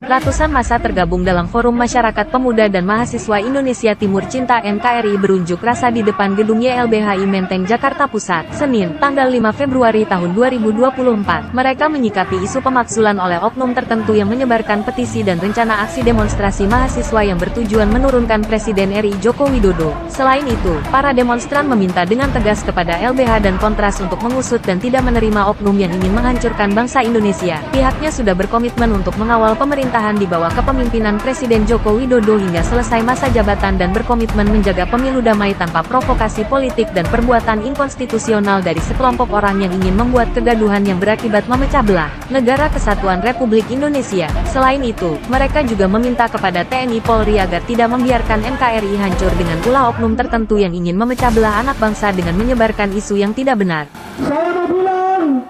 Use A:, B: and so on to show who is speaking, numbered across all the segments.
A: Ratusan massa tergabung dalam Forum Masyarakat Pemuda dan Mahasiswa Indonesia Timur Cinta NKRI berunjuk rasa di depan gedung YLBHI Menteng Jakarta Pusat, Senin, tanggal 5 Februari tahun 2024. Mereka menyikapi isu pemakzulan oleh oknum tertentu yang menyebarkan petisi dan rencana aksi demonstrasi mahasiswa yang bertujuan menurunkan Presiden RI Joko Widodo. Selain itu, para demonstran meminta dengan tegas kepada LBH dan Kontras untuk mengusut dan tidak menerima oknum yang ingin menghancurkan bangsa Indonesia. Pihaknya sudah berkomitmen untuk mengawal pemerintahan di bawah kepemimpinan Presiden Joko Widodo hingga selesai masa jabatan dan berkomitmen menjaga pemilu damai tanpa provokasi politik dan perbuatan inkonstitusional dari sekelompok orang yang ingin membuat kegaduhan yang berakibat memecah belah negara kesatuan Republik Indonesia. Selain itu, mereka juga meminta kepada TNI Polri agar tidak membiarkan NKRI hancur dengan ulah oknum tertentu yang ingin memecah belah anak bangsa dengan menyebarkan isu yang tidak benar.
B: Saya mau bilang,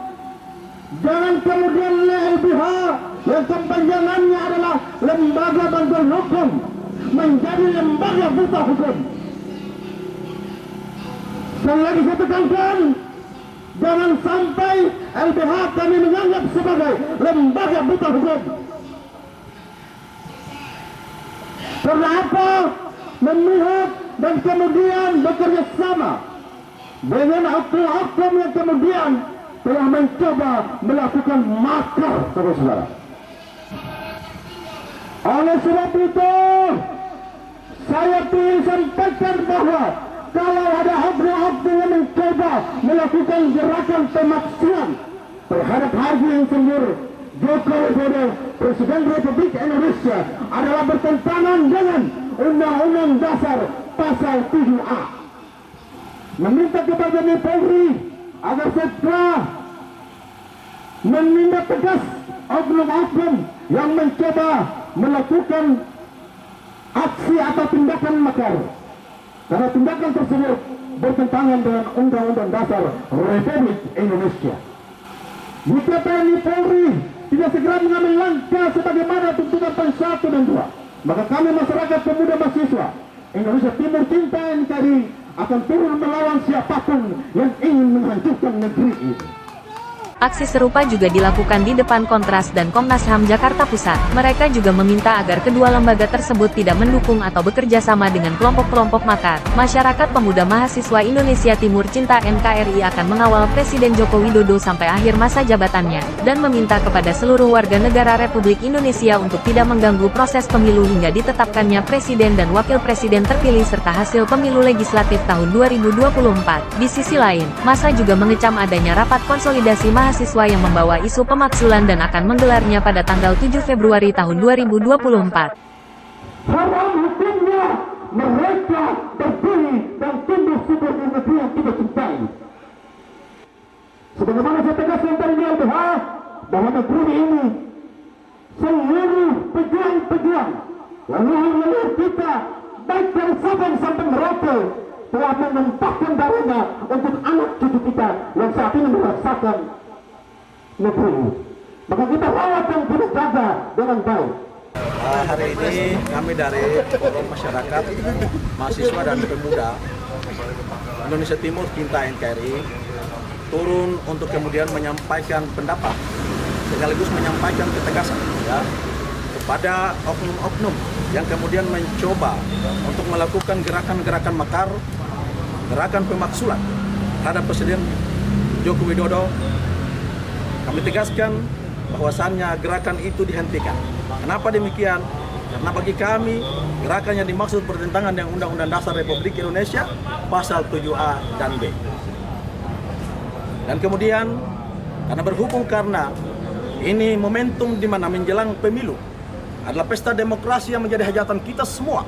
B: jangan kemudian LBH yang kepanjangannya adalah Lembaga Bantuan Hukum menjadi lembaga buta hukum. Sekali lagi saya tekankan, jangan sampai LBH kami menganggap sebagai lembaga buta hukum. Karena apa? Memihak dan kemudian bekerja sama dengan oknum-oknum yang kemudian telah mencoba melakukan makar, saudara-saudara. Oleh sebab itu, saya ingin sampaikan bahwa kalau ada oknum-oknum yang mencoba melakukan gerakan pemakzulan terhadap Haji Insinyur Joko Widodo, Presiden Republik Indonesia, adalah bertentangan dengan Undang-Undang Dasar Pasal 7A. Meminta kepada Polri agar segera menindak tegas oknum-oknum yang mencoba melakukan aksi atau tindakan makar, karena tindakan tersebut bertentangan dengan Undang-Undang Dasar Republik Indonesia. Jika TNI Polri tidak segera mengambil langkah sebagaimana tuntutan poin 1 dan 2, maka kami masyarakat pemuda mahasiswa Indonesia Timur Cinta NKRI akan turun melawan siapapun yang ingin menghancurkan negeri ini.
A: Aksi serupa juga dilakukan di depan Kontras dan Komnas HAM Jakarta Pusat. Mereka juga meminta agar kedua lembaga tersebut tidak mendukung atau bekerja sama dengan kelompok-kelompok makar. Masyarakat Pemuda Mahasiswa Indonesia Timur Cinta NKRI akan mengawal Presiden Joko Widodo sampai akhir masa jabatannya, dan meminta kepada seluruh warga negara Republik Indonesia untuk tidak mengganggu proses pemilu hingga ditetapkannya Presiden dan Wakil Presiden terpilih serta hasil pemilu legislatif tahun 2024. Di sisi lain, massa juga mengecam adanya rapat konsolidasi mahasiswa yang membawa isu pemakzulan dan akan menggelarnya pada tanggal 7 Februari tahun 2024.
B: Haram hukumnya mereka berdiri dan tumbuh subur di negeri yang kita cintai. Sebagaimana saya tegaskan tadi di LBH, bahwa negeri ini seluruh pejuang-pejuang leluhur kita, baik dari Sabang sampai Merauke, telah menumpahkan darahnya untuk anak cucu kita yang saat ini merasakan negeri ini. Maka kita rawat dan kita jaga dengan baik.
C: Hari ini kami dari Forum Masyarakat Mahasiswa dan Pemuda Indonesia Timur Cinta NKRI turun untuk kemudian menyampaikan pendapat sekaligus menyampaikan ketegasan kepada oknum-oknum yang kemudian mencoba untuk melakukan gerakan-gerakan makar, gerakan pemakzulan terhadap Presiden Joko Widodo. Kami tegaskan bahwasannya gerakan itu dihentikan. Kenapa demikian? Karena bagi kami, gerakan yang dimaksud bertentangan dengan Undang-Undang Dasar Republik Indonesia, Pasal 7A dan B. Dan kemudian, karena berhubung karena ini momentum di mana menjelang pemilu, adalah pesta demokrasi yang menjadi hajatan kita semua,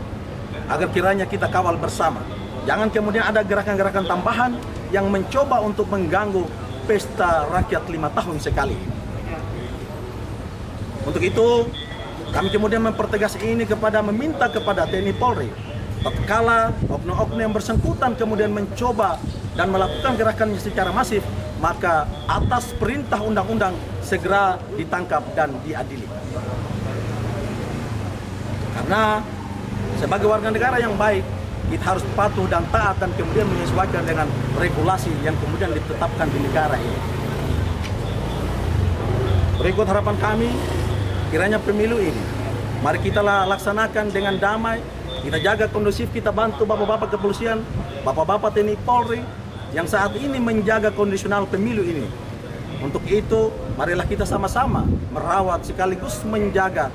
C: agar kiranya kita kawal bersama. Jangan kemudian ada gerakan-gerakan tambahan yang mencoba untuk mengganggu pesta rakyat 5 tahun sekali. Untuk itu, kami kemudian mempertegas ini meminta kepada TNI Polri, tatkala oknum-oknum yang bersangkutan kemudian mencoba dan melakukan gerakannya secara masif, maka atas perintah undang-undang segera ditangkap dan diadili. Karena sebagai warga negara yang baik, kita harus patuh dan taat dan kemudian menyesuaikan dengan regulasi yang kemudian ditetapkan di negara ini. Berikut harapan kami, kiranya pemilu ini mari kita laksanakan dengan damai, kita jaga kondusif, kita bantu bapak-bapak kepolisian, bapak-bapak TNI Polri yang saat ini menjaga kondisional pemilu ini. Untuk itu, marilah kita sama-sama merawat sekaligus menjaga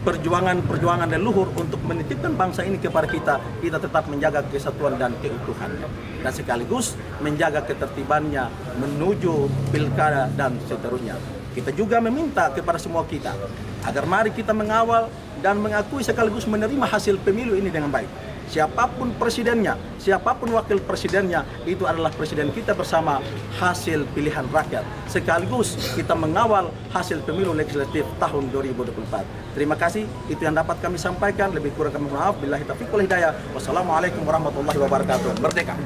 C: perjuangan leluhur untuk menitipkan bangsa ini kepada kita tetap menjaga kesatuan dan keutuhannya, dan sekaligus menjaga ketertibannya menuju pilkada dan seterusnya. Kita juga meminta kepada semua kita agar mari kita mengawal dan mengakui sekaligus menerima hasil pemilu ini dengan baik. Siapapun presidennya, siapapun wakil presidennya, itu adalah presiden kita bersama, hasil pilihan rakyat. Sekaligus kita mengawal hasil pemilu legislatif tahun 2024. Terima kasih, itu yang dapat kami sampaikan. Lebih kurang kami mohon maaf. Billahi taufiq wal hidayah. Wassalamualaikum warahmatullahi wabarakatuh. Merdeka!